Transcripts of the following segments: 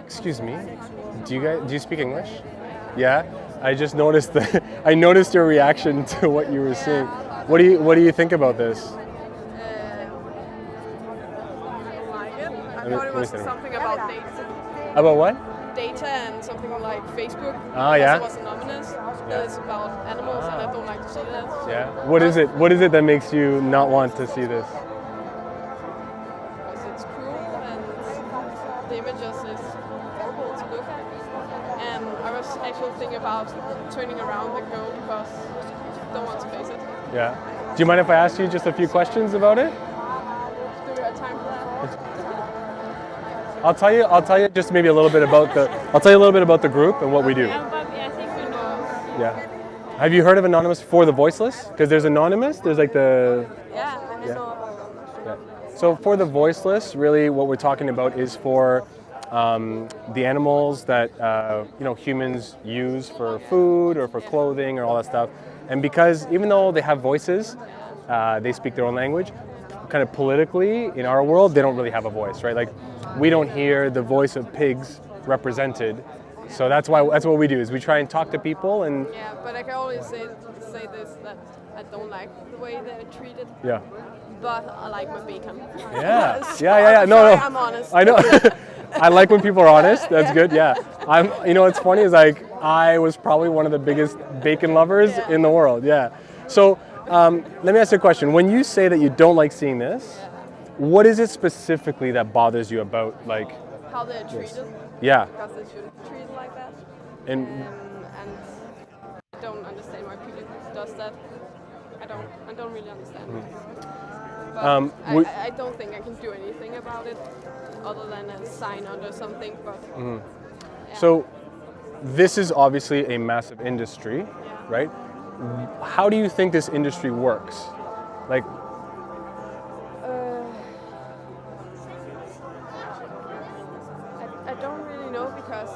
Excuse me. Do you speak English? Yeah. I just noticed I noticed your reaction to what you were seeing. What do you think about this? I like it. I thought it was something about data. About what? Data and something like Facebook. Ah, yeah. It was anonymous. It's about animals, and I don't like to see that. Yeah. What is it? What is it that makes you not want to see this? Because it's cruel and the images is horrible to look at. And I was actually thinking about turning around and go because I don't want to face it. Yeah. Do you mind if I ask you just a few questions about it? Do we have time for that? I'll tell you just maybe a little bit about the group and what we do. I think we know. Yeah. Have you heard of Anonymous for the voiceless? Because there's Anonymous, there's like the... Yeah, I know about them. Yeah. So for the voiceless, really what we're talking about is for the animals that humans use for food or for clothing or all that stuff. And because even though they have voices, they speak their own language, kind of politically in our world, they don't really have a voice, right? Like we don't hear the voice of pigs represented. So that's what we do is we try and talk to people and... Yeah, but I can always say this, that I don't like the way they're treated. Yeah. But I like my bacon. Yeah. So Yeah. No. I'm honest. I know. I like when people are honest. That's good. Yeah. What's funny is like I was probably one of the biggest bacon lovers in the world. Yeah. So let me ask you a question. When you say that you don't like seeing this, what is it specifically that bothers you about like how they're treated? Yeah. Because they shouldn't be treated like that. And I don't understand why people does that. I don't really understand. But I don't think I can do anything about it other than a sign under something. But So this is obviously a massive industry, right? How do you think this industry works? Like, I don't really know because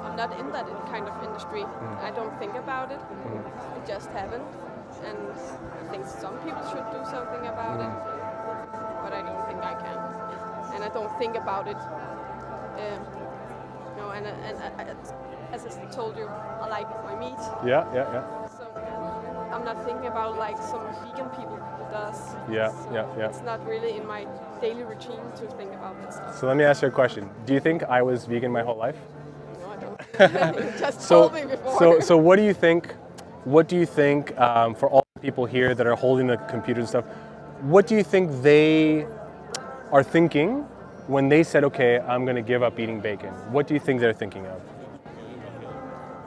I'm not in that kind of industry. I don't think about it. It just happened, and I think some people should do something about it, but I don't think I can, and I don't think about it. As I told you, I like my meat. Yeah. So I'm not thinking about like some vegan people does. Yeah. It's not really in my daily routine to think about that stuff. So let me ask you a question. Do you think I was vegan my whole life? No, I don't. You just told me before. So what do you think? What do you think for all the people here that are holding the computers and stuff? What do you think they are thinking when they said, "Okay, I'm going to give up eating bacon"? What do you think they're thinking of?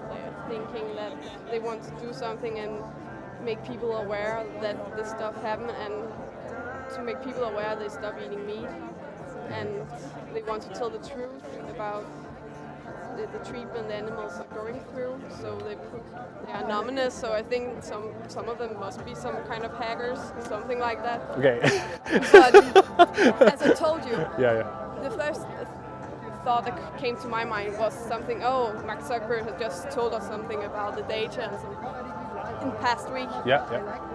They're thinking that they want to do something and make people aware that this stuff happened, and to make people aware they stop eating meat, and they want to tell the truth about the treatment the animals are going through. So they are anonymous. So I think some of them must be some kind of hackers, something like that. Okay. But as I told you, the first thought that came to my mind was something. Oh, Mark Zuckerberg has just told us something about the data and in the past week. Yeah.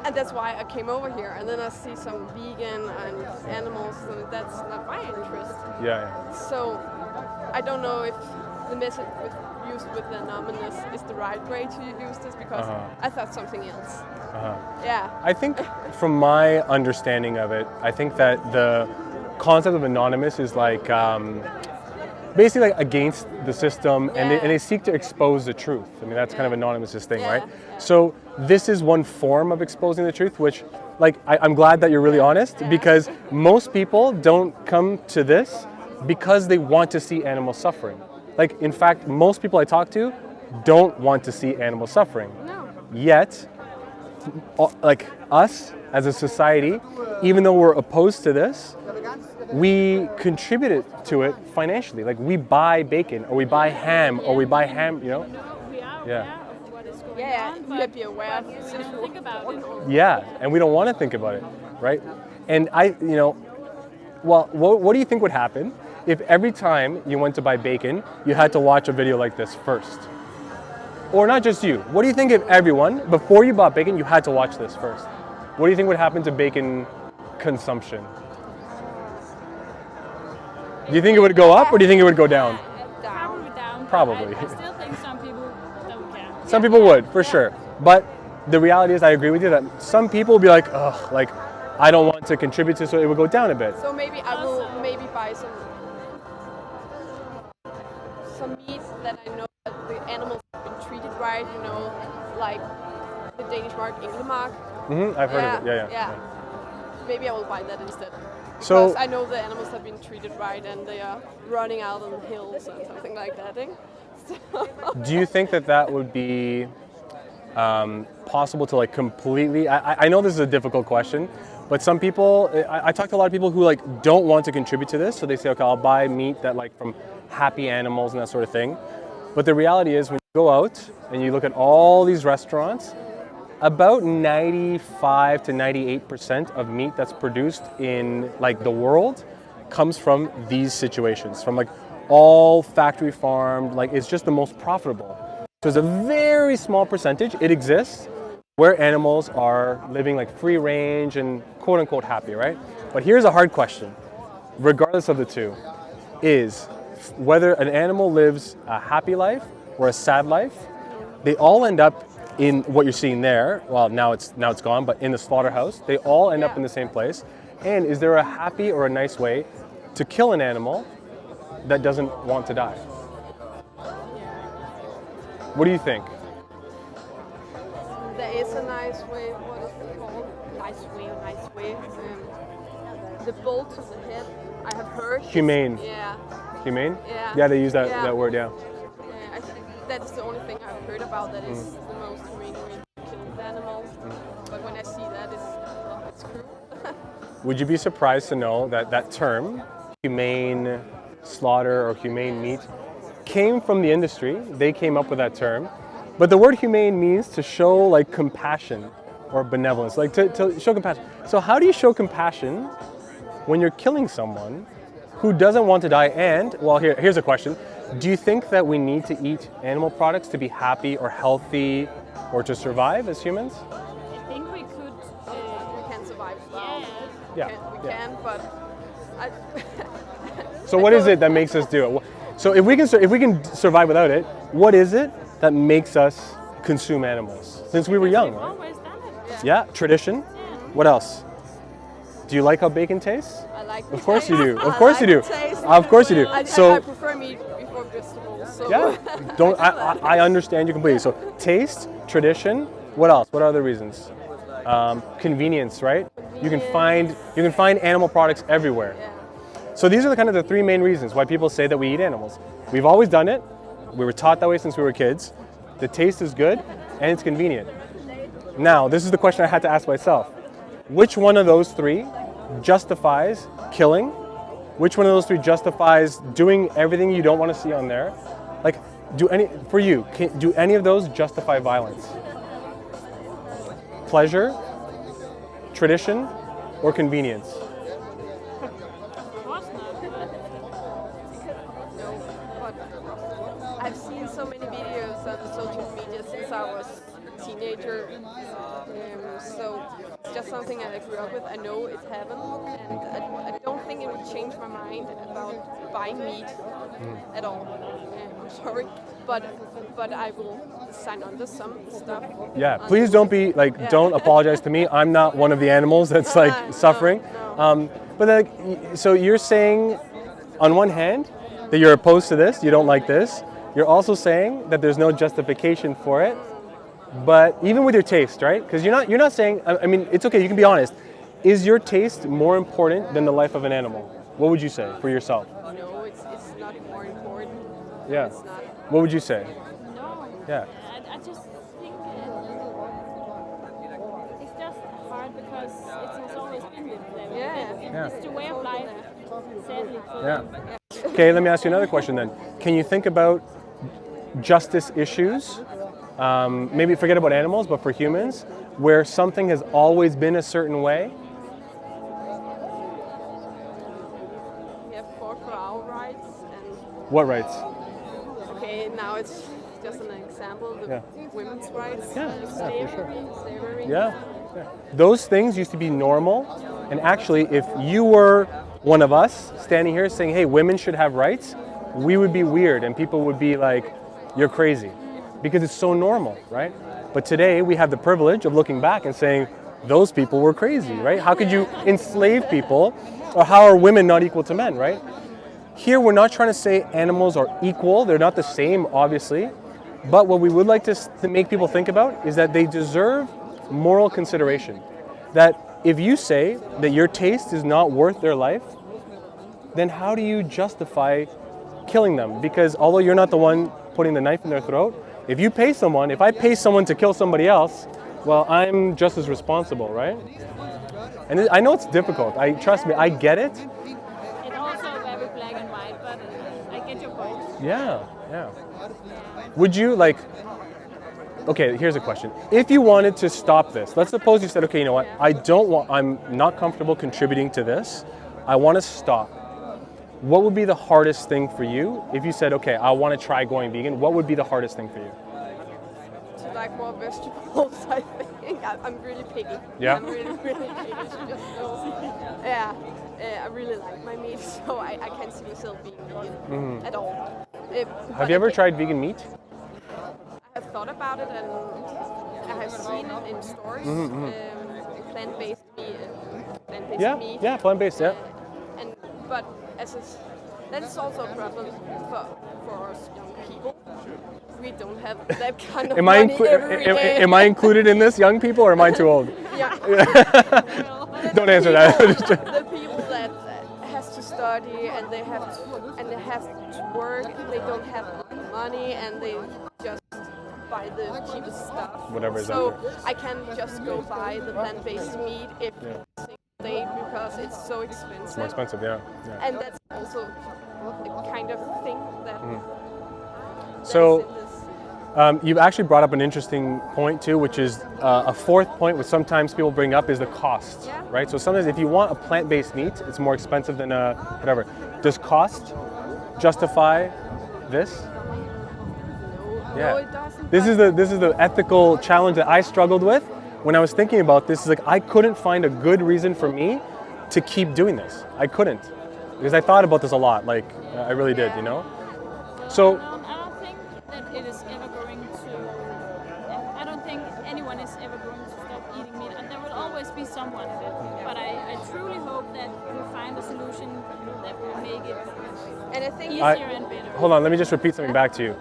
And that's why I came over here. And then I see some vegan and animals, so that's not my interest. Yeah. So I don't know if the method used with the anonymous is the right way to use this, because I thought something else. Yeah. I think from my understanding of it, I think that the concept of anonymous is like basically like against the system, and they seek to expose the truth. I mean, that's kind of Anonymous' thing, right? Yeah. So this is one form of exposing the truth, which like I'm glad that you're really honest, because most people don't come to this because they want to see animals suffering. Like, in fact, most people I talk to don't want to see animals suffering. No. Yet, like us as a society, even though we're opposed to this, we contribute to it financially. Like, we buy bacon, or we buy ham, or we buy ham, you know? We are aware of what is going on, you have to be aware. we don't think about it. Yeah, and we don't want to think about it, right? And well, what do you think would happen if every time you went to buy bacon, you had to watch a video like this first? Or not just you. What do you think if everyone, before you bought bacon, you had to watch this first? What do you think would happen to bacon consumption? Do you think it would go up, or do you think it would go down? Probably. I still think some people don't care. Some people would, for sure. But the reality is, I agree with you that some people will be like, ugh, like, I don't want to contribute to, so it would go down a bit. So maybe I will maybe buy some meat that I know that the animals have been treated right, you know, like the Danish mark, Inglemark. I've heard of it. Yeah. Maybe I will buy that instead. So Because I know the animals have been treated right and they are running out on the hills and something like that. Eh? So do you think that that would be possible to like completely? I know this is a difficult question, but some people, I talk to a lot of people who like don't want to contribute to this, so they say, okay, I'll buy meat that like from happy animals and that sort of thing. But the reality is, when you go out and you look at all these restaurants, about 95 to 98% of meat that's produced in like the world comes from these situations, from like all factory farmed, like it's just the most profitable. So it's a very small percentage, it exists, where animals are living like free range and quote unquote happy, right? But here's a hard question, regardless of the two, is whether an animal lives a happy life or a sad life, they all end up in what you're seeing there. Well, now it's gone, but in the slaughterhouse, they all end up in the same place. And is there a happy or a nice way to kill an animal that doesn't want to die? What do you think? there is a nice way. What is it called? Nice way. The bolt to the head. I have heard. Humane. Yeah. Humane? Yeah. Yeah, they use that word. Yeah. Yeah, I think that's the only thing I've heard about that is the most humane way to kill the animal. But when I see that, it's cruel. Would you be surprised to know that that term, humane slaughter or humane meat, came from the industry? They came up with that term. But the word humane means to show like compassion or benevolence, like to show compassion. So how do you show compassion when you're killing someone who doesn't want to die? And, well, here's a question. Do you think that we need to eat animal products to be happy or healthy or to survive as humans? I think we could. We can survive without. Yeah. We can, but I So what is it that makes us do it? So if we can survive without it, what is it that makes us consume animals? Since we were young, We've right? always done it. Yeah, tradition. What else? Do you like how bacon tastes? I like the Of course you taste. do. Of I course like you do. the taste. Of course you do. I So prefer meat before vegetables. So yeah, I understand you completely. So taste, tradition. What else? What are other reasons? Convenience, right? You can find animal products everywhere. Yeah. So these are the three main reasons why people say that we eat animals. We've always done it. We were taught that way since we were kids. The taste is good and it's convenient. Now, this is the question I had to ask myself. Which one of those three justifies killing? Which one of those three justifies doing everything you don't want to see on there? Like, do any of those justify violence? Pleasure, tradition, or convenience? Of course not. No, but I've seen so many videos on social media since I was a teenager. So it's just something I grew up with. I know it's heaven, and I don't think it would change my mind about buying meat at all. I'm sorry, but I will sign on to some stuff. Yeah, please don't be don't apologize to me. I'm not one of the animals that's suffering. No. But so you're saying, on one hand, that you're opposed to this, you don't like this. You're also saying that there's no justification for it. But even with your taste, right? Because you're not saying. I mean, it's okay. You can be honest. Is your taste more important than the life of an animal? What would you say for yourself? No, it's not more important. Yeah. It's not. What would you say? No. Yeah. I just think it's just hard because it has always been this way. Yeah. It's the way of life, sadly. Yeah. Okay, let me ask you another question then. Can you think about justice issues, maybe forget about animals, but for humans, where something has always been a certain way? We have fought for our rights, and What rights? okay, now it's just an example. The women's rights. Yeah, for sure. Slavery. Yeah. Those things used to be normal, and actually, if you were one of us standing here saying, hey, women should have rights, we would be weird and people would be like, you're crazy, because it's so normal, right? But today we have the privilege of looking back and saying, those people were crazy, right? How could you enslave people? Or how are women not equal to men, right? Here we're not trying to say animals are equal. They're not the same, obviously. But what we would like to make people think about is that they deserve moral consideration. That if you say that your taste is not worth their life, then how do you justify killing them? Because although you're not the one putting the knife in their throat, if I pay someone to kill somebody else, well, I'm just as responsible, right? And I know it's difficult. Trust me, I get it. It's also very black and white, but I get your point. Yeah. Would you okay, here's a question. If you wanted to stop this, let's suppose you said, okay, you know what, I'm not comfortable contributing to this. I want to stop. What would be the hardest thing for you if you said, okay, I want to try going vegan? What would be the hardest thing for you? To like more vegetables, I think. I'm really picky. Yeah? I'm really picky. Just so, yeah. I really like my meat, so I can't see myself being vegan at all. Have you ever tried vegan meat? I have thought about it, and I have seen it in stores. Plant-based meat. Meat. Yeah, plant-based, yeah. But that's also a problem for us young people. We don't have that kind of money every day. Am I included in this, young people, or am I too old? Yeah. Don't answer that. The people that has to study and they have to work, they don't have money, and they just buy the cheapest stuff. Whatever is so out there. I can't just go buy the plant-based meat every single day because it's so expensive. It's more expensive, yeah. And that's also the kind of thing that. So. You've actually brought up an interesting point too, which is a fourth point which sometimes people bring up is the cost, right? So sometimes if you want a plant-based meat, it's more expensive than whatever. Does cost justify this? No, it doesn't. This is the ethical challenge that I struggled with when I was thinking about this. Is like I couldn't find a good reason for me to keep doing this. I couldn't, because I thought about this a lot. Like I really did, you know. So. It is ever going to. I don't think anyone is ever going to stop eating meat, and there will always be someone. But I truly hope that we find a solution that will make it easier and better. Hold on, let me just repeat something back to you.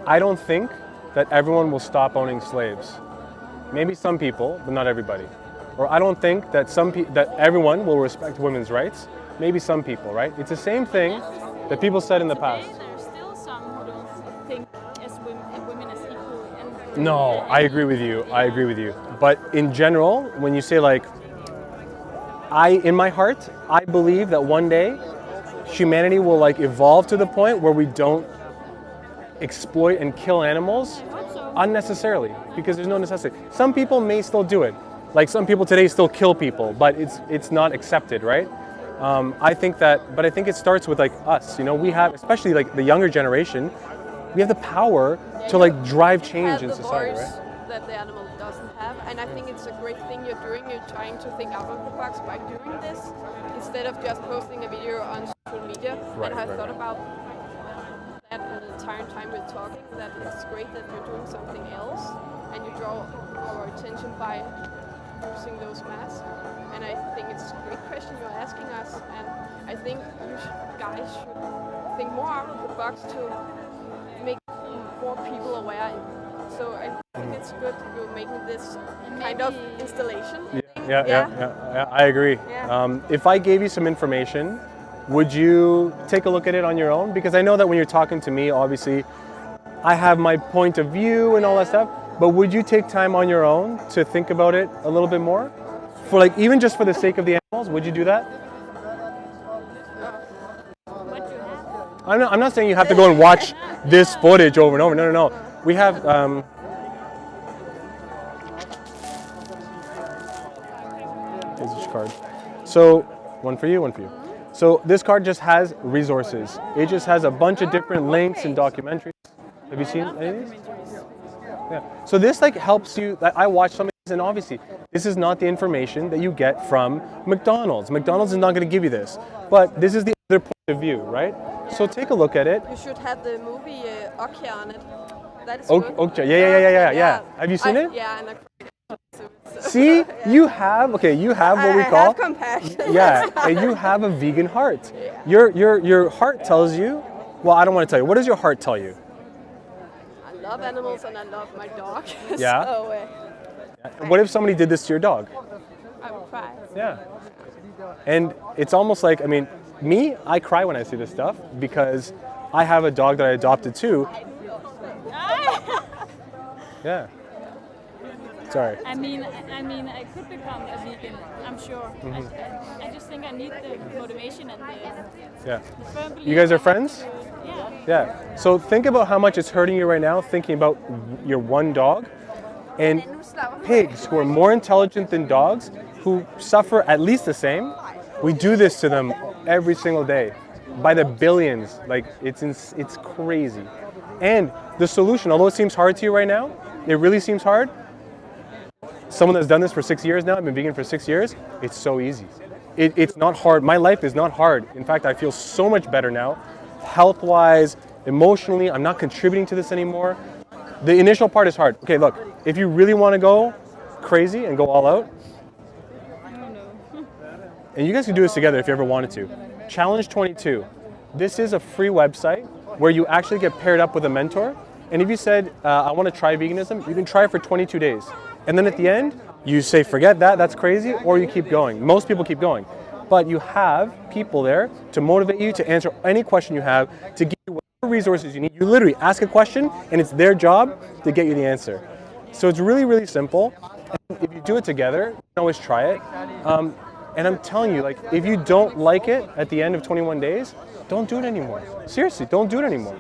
I don't think that everyone will stop owning slaves. Maybe some people, but not everybody. Or I don't think that that everyone will respect women's rights. Maybe some people, right? It's the same thing that people said in the past. There's still some who don't think women as equal. No, I agree with you. I agree with you. But in general, when you say like, in my heart, I believe that one day humanity will like evolve to the point where we don't exploit and kill animals unnecessarily because there's no necessity. Some people may still do it. Like some people today still kill people, but it's not accepted, right? I think it starts with like us. You know, we have, especially like the younger generation, we have the power to like drive change in society, right? That the animal doesn't have, and I think it's a great thing you're doing. You're trying to think out of the box by doing this instead of just posting a video on social media. Right, and I thought about that the entire time we're talking. That it's great that you're doing something else, and you draw our attention by using those masks. And I think it's a great question you're asking us, and I think you guys should think more out of the box to make more people aware. So I think it's good you're making this kind of installation. Yeah, I agree. Yeah. If I gave you some information, would you take a look at it on your own? Because I know that when you're talking to me, obviously, I have my point of view and all that stuff, but would you take time on your own to think about it a little bit more? For like, even just for the sake of the animals, would you do that? What do you have? I'm not saying you have to go and watch this footage over and over. No. We have, here's each card. So, one for you, one for you. So this card just has resources. It just has a bunch of different links and documentaries. Have you seen any of these? Yeah. So this like helps you. I watched some of And obviously, this is not the information that you get from McDonald's. McDonald's is not going to give you this, but this is the other point of view, right? So take a look at it. You should have the movie Oceanet. That is Okay, good. okay, yeah. Have you seen it? Yeah, and See, yeah. you have what we I call have compassion. yeah, and you have a vegan heart. Your heart tells you. Well, I don't want to tell you. What does your heart tell you? I love animals and I love my dog. Yeah? So What if somebody did this to your dog? I would cry. Yeah. And it's almost like, I mean, me, I cry when I see this stuff because I have a dog that I adopted too. Yeah. Sorry. I mean, I could become a vegan. I'm sure. I just think I need the motivation and Yeah. the firm belief. You guys are I have friends? to- Yeah. Yeah. So think about how much it's hurting you right now thinking about your one dog and pigs who are more intelligent than dogs who suffer at least the same. We do this to them every single day by the billions. Like it's crazy. And the solution, although it seems hard to you right now, it really seems hard. Someone that's done this for 6 years now, I've been vegan for 6 years, it's so easy. It's not hard. My life is not hard. In fact, I feel so much better now. Health-wise, emotionally, I'm not contributing to this anymore. The initial part is hard. Okay, look, if you really want to go crazy and go all out, and you guys can do this together if you ever wanted to. Challenge 22. This is a free website where you actually get paired up with a mentor. And if you said, I want to try veganism, you can try it for 22 days. And then at the end, you say, forget that, that's crazy, or you keep going. Most people keep going. But you have people there to motivate you, to answer any question you have, to give you whatever resources you need. You literally ask a question, and it's their job to get you the answer. So it's really, really simple. And if you do it together, you can always try it. And I'm telling you, like, if you don't like it at the end of 21 days, don't do it anymore. Seriously, don't do it anymore.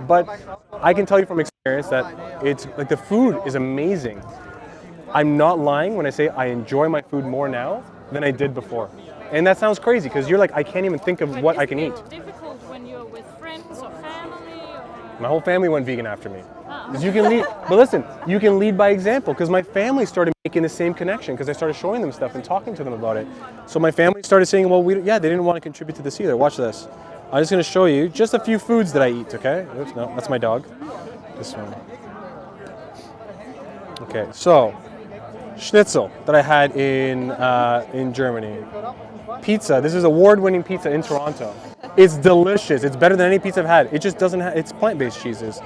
But I can tell you from experience that it's like the food is amazing. I'm not lying when I say I enjoy my food more now than I did before. And that sounds crazy because you're like, I can't even think of what I can eat. Is it difficult when you're with friends or family? Or? My whole family went vegan after me. 'Cause you can lead, but listen, you can lead by example because my family started making the same connection because I started showing them stuff and talking to them about it. So my family started saying, well, they didn't want to contribute to this either. Watch this. I'm just going to show you just a few foods that I eat, okay? Oops, no, that's my dog. This one. Okay, so schnitzel that I had in Germany. Pizza. This is award-winning pizza in Toronto. It's delicious. It's better than any pizza I've had. It just doesn't have. It's plant-based cheeses.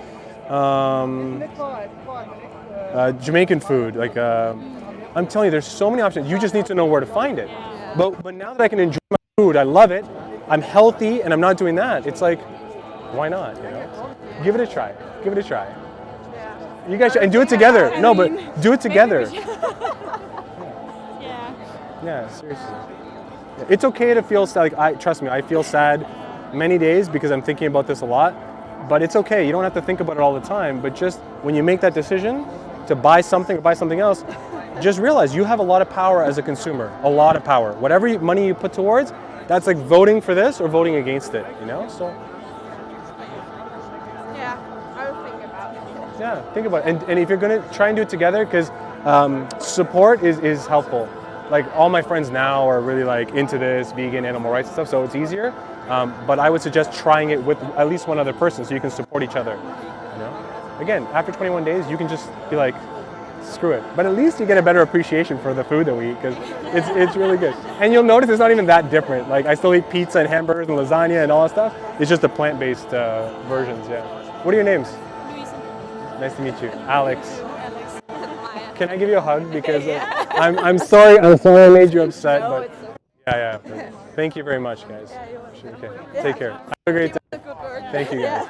Jamaican food. Like I'm telling you, there's so many options. You just need to know where to find it. But now that I can enjoy my food, I love it. I'm healthy, and I'm not doing that. It's like, why not? You know? Give it a try. Give it a try. You guys should, and do it together. No, but do it together. Yeah. Yeah, seriously. It's okay to feel sad. Like trust me, I feel sad many days because I'm thinking about this a lot. But it's okay. You don't have to think about it all the time. But just when you make that decision to buy something or buy something else, just realize you have a lot of power as a consumer. A lot of power. Whatever money you put towards, that's like voting for this or voting against it. You know, so. Yeah, I will think about it. Yeah, think about it. And if you're going to try and do it together, because support is helpful. Like all my friends now are really like into this vegan animal rights stuff, so it's easier. But I would suggest trying it with at least one other person so you can support each other. You know? Again, after 21 days, you can just be like, screw it. But at least you get a better appreciation for the food that we eat because it's really good. And you'll notice it's not even that different. Like I still eat pizza and hamburgers and lasagna and all that stuff. It's just the plant-based versions, yeah. What are your names? Louisa. Nice to meet you. Alex. Alex. Can I give you a hug? Because I'm sorry I made you upset. No, But it's okay. yeah. Thank you very much, guys. Yeah, you're welcome. Okay. Take care. Have a great day. Good work. Thank you, guys.